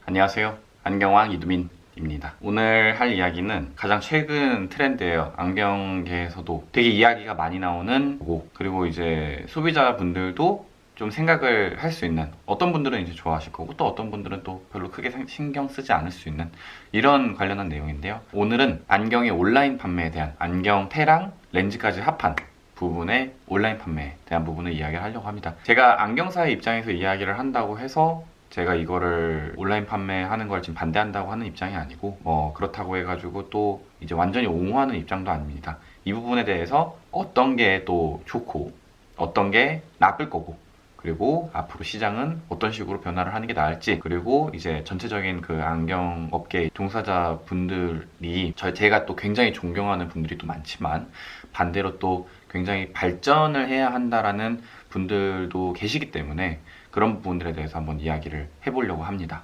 안녕하세요. 안경왕 이두민입니다. 오늘 할 이야기는 가장 최근 트렌드예요. 안경계에서도 되게 이야기가 많이 나오는 거고, 그리고 이제 소비자분들도 좀 생각을 할 수 있는, 어떤 분들은 이제 좋아하실 거고 또 어떤 분들은 또 별로 크게 신경 쓰지 않을 수 있는 이런 관련한 내용인데요. 오늘은 안경의 온라인 판매에 대한, 안경 테랑 렌즈까지 합한 부분의 온라인 판매에 대한 부분을 이야기를 하려고 합니다. 제가 안경사의 입장에서 이야기를 한다고 해서 제가 이거를 온라인 판매하는 걸 지금 반대한다고 하는 입장이 아니고, 그렇다고 해가지고 또 이제 완전히 옹호하는 입장도 아닙니다. 이 부분에 대해서 어떤 게 또 좋고 어떤 게 나쁠 거고, 그리고 앞으로 시장은 어떤 식으로 변화를 하는 게 나을지, 그리고 이제 전체적인 그 안경 업계 종사자 분들이 제가 또 굉장히 존경하는 분들이 또 많지만, 반대로 또 굉장히 발전을 해야 한다라는 분들도 계시기 때문에 그런 부분들에 대해서 한번 이야기를 해보려고 합니다.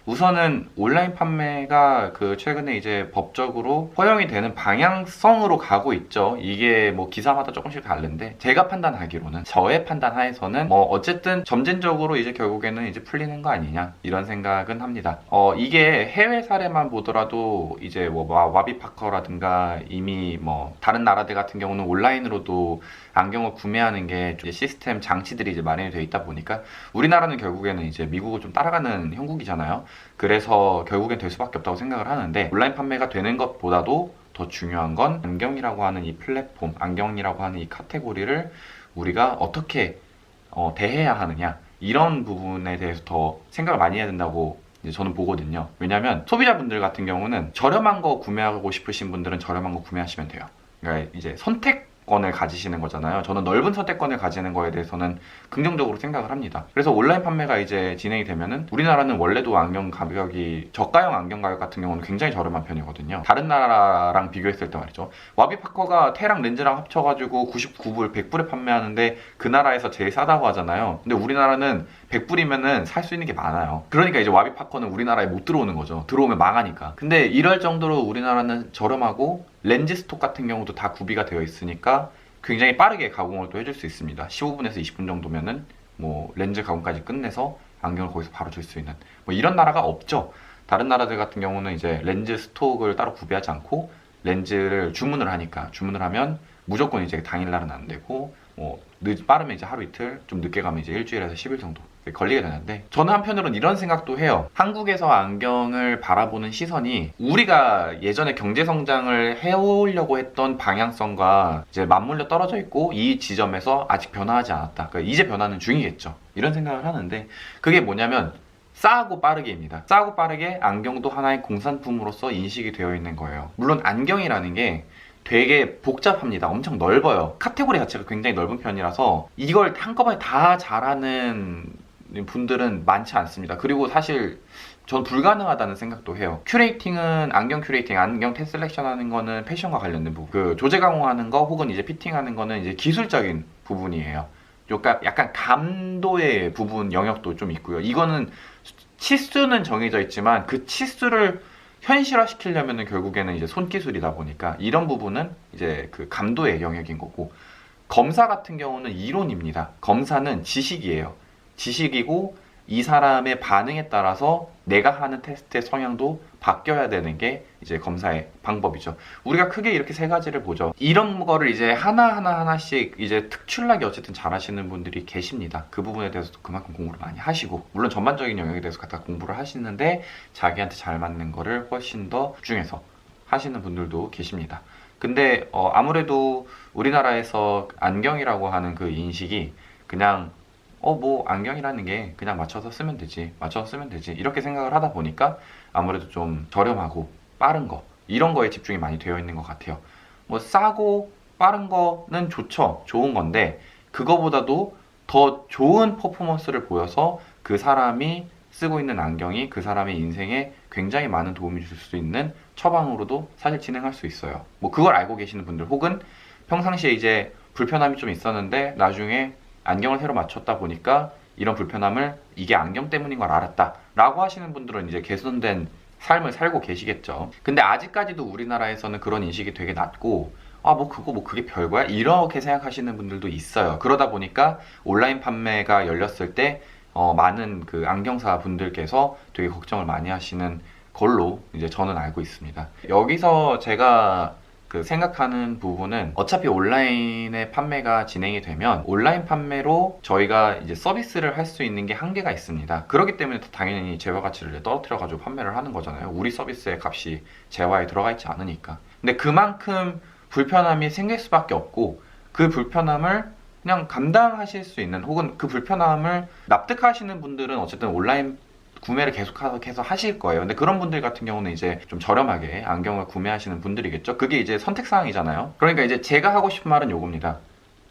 우선은 온라인 판매가 그 최근에 이제 법적으로 허용이 되는 방향성으로 가고 있죠. 이게 뭐 기사마다 조금씩 다른데, 제가 판단하기로는, 저의 판단 하에서는 어쨌든 점진적으로 이제 결국에는 이제 풀리는 거 아니냐, 이런 생각은 합니다. 이게 해외 사례만 보더라도 이제 뭐 와비파커라든가 이미 뭐 다른 나라들 같은 경우는 온라인으로도 안경을 구매하는 게 시스템 장치들이 이제 마련이 되어 있다 보니까, 우리나라는 결국에는 이제 미국을 좀 따라가는 형국이잖아요. 그래서 결국엔 될 수밖에 없다고 생각을 하는데, 온라인 판매가 되는 것보다도 더 중요한 건 안경이라고 하는 이 플랫폼, 안경이라고 하는 이 카테고리를 우리가 어떻게 대해야 하느냐, 이런 부분에 대해서 더 생각을 많이 해야 된다고 이제 저는 보거든요. 왜냐하면 소비자분들 같은 경우는 저렴한 거 구매하고 싶으신 분들은 저렴한 거 구매하시면 돼요. 그러니까 이제 선택권을 가지시는 거잖아요. 저는 넓은 선택권을 가지는 거에 대해서는 긍정적으로 생각을 합니다. 그래서 온라인 판매가 이제 진행이 되면은, 우리나라는 원래도 안경 가격이, 저가형 안경 가격 같은 경우는 굉장히 저렴한 편이거든요. 다른 나라랑 비교했을 때 말이죠. 와비파커가 테랑 렌즈랑 합쳐가지고 99불, 100불에 판매하는데 그 나라에서 제일 싸다고 하잖아요. 근데 우리나라는 100불이면은 살 수 있는 게 많아요. 그러니까 이제 와비파커는 우리나라에 못 들어오는 거죠. 들어오면 망하니까. 근데 이럴 정도로 우리나라는 저렴하고, 렌즈 스톡 같은 경우도 다 구비가 되어 있으니까 굉장히 빠르게 가공을 또 해줄 수 있습니다. 15분에서 20분 정도면은 뭐 렌즈 가공까지 끝내서 안경을 거기서 바로 줄 수 있는, 뭐 이런 나라가 없죠. 다른 나라들 같은 경우는 이제 렌즈 스톡을 따로 구비하지 않고 렌즈를 주문을 하니까, 주문을 하면 무조건 이제 당일날은 안 되고, 빠르면 이제 하루 이틀, 좀 늦게 가면 이제 일주일에서 10일 정도 걸리게 되는데, 저는 한편으로는 이런 생각도 해요. 한국에서 안경을 바라보는 시선이 우리가 예전에 경제성장을 해오려고 했던 방향성과 이제 맞물려 떨어져 있고, 이 지점에서 아직 변화하지 않았다. 그러니까 이제 변하는 중이겠죠. 이런 생각을 하는데, 그게 뭐냐면 싸고 빠르게입니다. 싸고 빠르게 안경도 하나의 공산품으로서 인식이 되어 있는 거예요. 물론 안경이라는 게 되게 복잡합니다. 엄청 넓어요. 카테고리 자체가 굉장히 넓은 편이라서 이걸 한꺼번에 다 잘하는 분들은 많지 않습니다. 그리고 사실 전 불가능하다는 생각도 해요. 큐레이팅은, 안경 큐레이팅, 안경 테스트 셀렉션 하는 거는 패션과 관련된 부분, 그 조제 가공하는 거 혹은 이제 피팅하는 거는 이제 기술적인 부분이에요. 약간 감도의 부분 영역도 좀 있고요. 이거는 치수는 정해져 있지만 그 치수를 현실화시키려면 결국에는 이제 손기술이다 보니까, 이런 부분은 이제 그 감도의 영역인 거고, 검사 같은 경우는 이론입니다. 검사는 지식이에요. 지식이고, 이 사람의 반응에 따라서 내가 하는 테스트의 성향도 바뀌어야 되는 게 이제 검사의 방법이죠. 우리가 크게 이렇게 세 가지를 보죠. 이런 거를 이제 하나씩 이제 특출나게 어쨌든 잘하시는 분들이 계십니다. 그 부분에 대해서도 그만큼 공부를 많이 하시고, 물론 전반적인 영역에 대해서 갖다 공부를 하시는데 자기한테 잘 맞는 거를 훨씬 더 집중해서 하시는 분들도 계십니다. 근데 아무래도 우리나라에서 안경이라고 하는 그 인식이 그냥 뭐 안경이라는 게 그냥 맞춰서 쓰면 되지, 이렇게 생각을 하다 보니까 아무래도 좀 저렴하고 빠른 거, 이런 거에 집중이 많이 되어 있는 것 같아요. 뭐 싸고 빠른 거는 좋죠. 좋은 건데, 그거보다도 더 좋은 퍼포먼스를 보여서 그 사람이 쓰고 있는 안경이 그 사람의 인생에 굉장히 많은 도움이 줄 수 있는 처방으로도 사실 진행할 수 있어요. 뭐 그걸 알고 계시는 분들, 혹은 평상시에 이제 불편함이 좀 있었는데 나중에 안경을 새로 맞췄다 보니까 이런 불편함을, 이게 안경 때문인 걸 알았다 라고 하시는 분들은 이제 개선된 삶을 살고 계시겠죠. 근데 아직까지도 우리나라에서는 그런 인식이 되게 낮고, 그게 별거야? 이렇게 생각하시는 분들도 있어요. 그러다 보니까 온라인 판매가 열렸을 때 많은 그 안경사 분들께서 되게 걱정을 많이 하시는 걸로 이제 저는 알고 있습니다. 여기서 제가 그 생각하는 부분은 어차피 온라인의 판매가 진행이 되면 온라인 판매로 저희가 이제 서비스를 할 수 있는 게 한계가 있습니다. 그렇기 때문에 당연히 재화 가치를 떨어뜨려 가지고 판매를 하는 거잖아요. 우리 서비스의 값이 재화에 들어가 있지 않으니까. 근데 그만큼 불편함이 생길 수밖에 없고 그 불편함을 그냥 감당하실 수 있는 혹은 그 불편함을 납득하시는 분들은 어쨌든 온라인 구매를 계속해서 하실 거예요. 근데 그런 분들 같은 경우는 이제 좀 저렴하게 안경을 구매하시는 분들이겠죠. 그게 이제 선택사항이잖아요. 그러니까 이제 제가 하고 싶은 말은 요겁니다.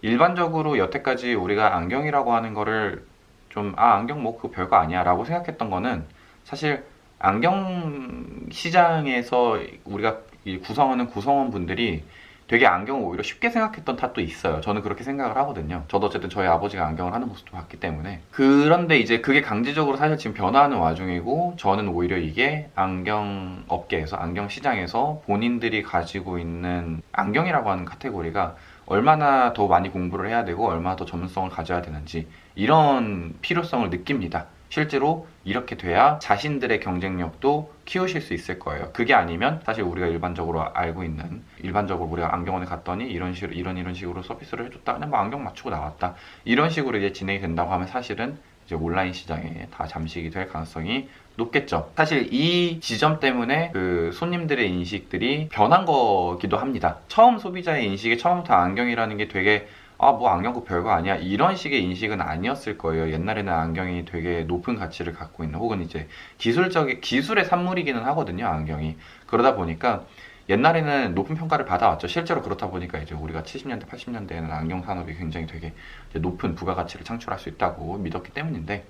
일반적으로 여태까지 우리가 안경이라고 하는 거를 좀 안경 뭐 그거 별거 아니야 라고 생각했던 거는 사실 안경 시장에서 우리가 구성하는 구성원분들이 되게 안경을 오히려 쉽게 생각했던 탓도 있어요. 저는 그렇게 생각을 하거든요. 저도 어쨌든 저희 아버지가 안경을 하는 모습도 봤기 때문에. 그런데 이제 그게 강제적으로 사실 지금 변화하는 와중이고 저는 오히려 이게 안경 업계에서 안경 시장에서 본인들이 가지고 있는 안경이라고 하는 카테고리가 얼마나 더 많이 공부를 해야 되고 얼마나 더 전문성을 가져야 되는지 이런 필요성을 느낍니다. 실제로 이렇게 돼야 자신들의 경쟁력도 키우실 수 있을 거예요. 그게 아니면 사실 우리가 일반적으로 알고 있는 일반적으로 우리가 안경원에 갔더니 이런 식으로 이런 식으로 서비스를 해줬다. 그냥 뭐 안경 맞추고 나왔다. 이런 식으로 이제 진행이 된다고 하면 사실은 이제 온라인 시장에 다 잠식이 될 가능성이 높겠죠. 사실 이 지점 때문에 그 손님들의 인식들이 변한 거기도 합니다. 처음 소비자의 인식이 처음부터 안경이라는 게 되게 뭐 안경 그 별거 아니야 이런 식의 인식은 아니었을 거예요. 옛날에는 안경이 되게 높은 가치를 갖고 있는 혹은 이제 기술의 산물이기는 하거든요. 안경이 그러다 보니까 옛날에는 높은 평가를 받아왔죠. 실제로 그렇다 보니까 이제 우리가 70년대 80년대에는 안경 산업이 굉장히 되게 이제 높은 부가가치를 창출할 수 있다고 믿었기 때문인데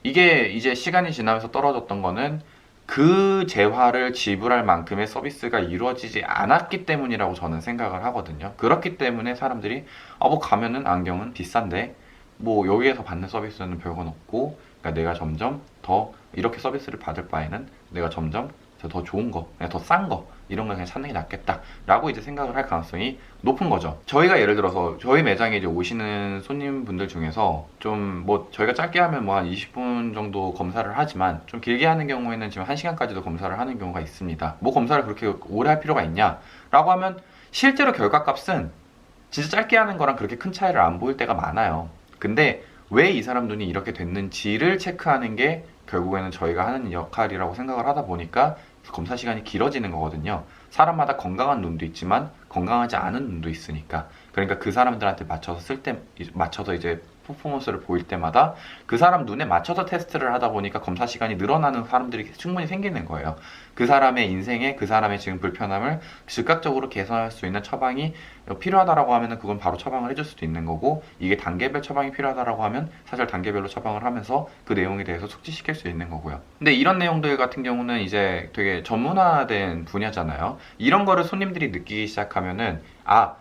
이게 이제 시간이 지나면서 떨어졌던 거는 그 재화를 지불할 만큼의 서비스가 이루어지지 않았기 때문이라고 저는 생각을 하거든요. 그렇기 때문에 사람들이 뭐 가면은 안경은 비싼데 뭐 여기에서 받는 서비스는 별건 없고 그러니까 내가 점점 더 이렇게 서비스를 받을 바에는 내가 점점 더 좋은 거, 그냥 더 싼 거 이런 걸 그냥 찾는 게 낫겠다라고 이제 생각을 할 가능성이 높은 거죠. 저희가 예를 들어서 저희 매장에 이제 오시는 손님분들 중에서 좀 뭐 저희가 짧게 하면 뭐 한 20분 정도 검사를 하지만 좀 길게 하는 경우에는 지금 1시간까지도 검사를 하는 경우가 있습니다. 뭐 검사를 그렇게 오래 할 필요가 있냐라고 하면 실제로 결과값은 진짜 짧게 하는 거랑 그렇게 큰 차이를 안 보일 때가 많아요. 근데 왜 이 사람 눈이 이렇게 됐는지를 체크하는 게 결국에는 저희가 하는 역할이라고 생각을 하다 보니까 검사 시간이 길어지는 거거든요. 사람마다 건강한 눈도 있지만 건강하지 않은 눈도 있으니까. 그러니까 그 사람들한테 맞춰서 이제 퍼포먼스를 보일 때마다 그 사람 눈에 맞춰서 테스트를 하다 보니까 검사 시간이 늘어나는 사람들이 충분히 생기는 거예요. 그 사람의 인생에 그 사람의 지금 불편함을 즉각적으로 개선할 수 있는 처방이 필요하다라고 하면은 그건 바로 처방을 해줄 수도 있는 거고 이게 단계별 처방이 필요하다라고 하면 사실 단계별로 처방을 하면서 그 내용에 대해서 숙지시킬 수 있는 거고요. 근데 이런 내용들 같은 경우는 이제 되게 전문화된 분야잖아요. 이런 거를 손님들이 느끼기 시작하면은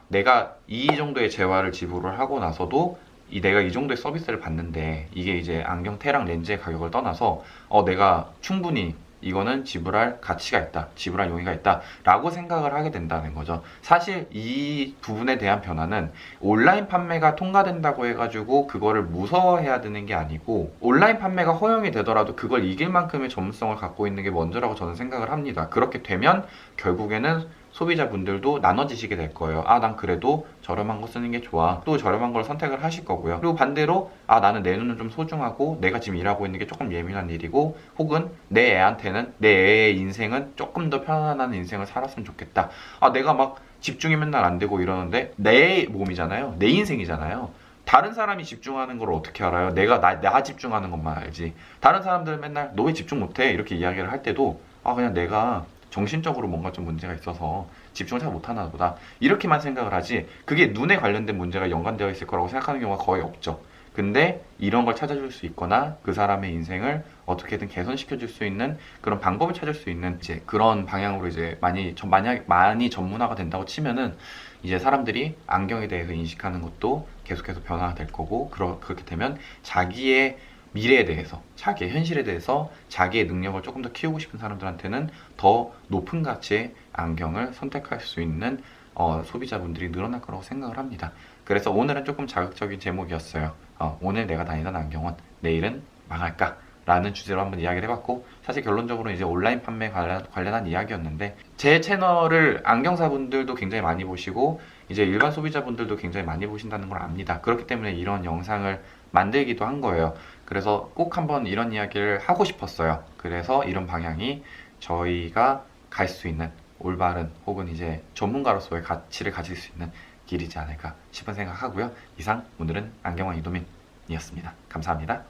내가 이 정도의 재화를 지불을 하고 나서도 내가 이 정도의 서비스를 받는데 이게 이제 안경테랑 렌즈의 가격을 떠나서 내가 충분히 이거는 지불할 가치가 있다, 지불할 용의가 있다 라고 생각을 하게 된다는 거죠. 사실 이 부분에 대한 변화는 온라인 판매가 통과된다고 해가지고 그거를 무서워해야 되는 게 아니고 온라인 판매가 허용이 되더라도 그걸 이길 만큼의 전문성을 갖고 있는 게 먼저라고 저는 생각을 합니다. 그렇게 되면 결국에는 소비자분들도 나눠지시게 될 거예요. 난 그래도 저렴한 거 쓰는 게 좋아. 또 저렴한 걸 선택을 하실 거고요. 그리고 반대로 나는 내 눈은 좀 소중하고 내가 지금 일하고 있는 게 조금 예민한 일이고 혹은 내 애한테는 내 애의 인생은 조금 더 편안한 인생을 살았으면 좋겠다. 내가 막 집중이 맨날 안 되고 이러는데 내 몸이잖아요. 내 인생이잖아요. 다른 사람이 집중하는 걸 어떻게 알아요? 내가 나 집중하는 것만 알지. 다른 사람들은 맨날 너 왜 집중 못해? 이렇게 이야기를 할 때도 그냥 내가 정신적으로 뭔가 좀 문제가 있어서 집중을 잘 못하나 보다 이렇게만 생각을 하지 그게 눈에 관련된 문제가 연관되어 있을 거라고 생각하는 경우가 거의 없죠. 근데 이런 걸 찾아줄 수 있거나 그 사람의 인생을 어떻게든 개선시켜 줄 수 있는 그런 방법을 찾을 수 있는 이제 그런 방향으로 이제 만약 많이 전문화가 된다고 치면은 이제 사람들이 안경에 대해서 인식하는 것도 계속해서 변화가 될 거고 그렇게 되면 자기의 미래에 대해서, 자기의 현실에 대해서 자기의 능력을 조금 더 키우고 싶은 사람들한테는 더 높은 가치의 안경을 선택할 수 있는 소비자분들이 늘어날 거라고 생각을 합니다. 그래서 오늘은 조금 자극적인 제목이었어요. 오늘 내가 다니던 안경원, 내일은 망할까? 라는 주제로 한번 이야기를 해봤고, 사실 결론적으로 이제 온라인 판매 관련한 이야기였는데, 제 채널을 안경사분들도 굉장히 많이 보시고 이제 일반 소비자분들도 굉장히 많이 보신다는 걸 압니다. 그렇기 때문에 이런 영상을 만들기도 한 거예요. 그래서 꼭 한번 이런 이야기를 하고 싶었어요. 그래서 이런 방향이 저희가 갈 수 있는 올바른 혹은 이제 전문가로서의 가치를 가질 수 있는 길이지 않을까 싶은 생각하고요. 이상 오늘은 안경왕 이도민이었습니다. 감사합니다.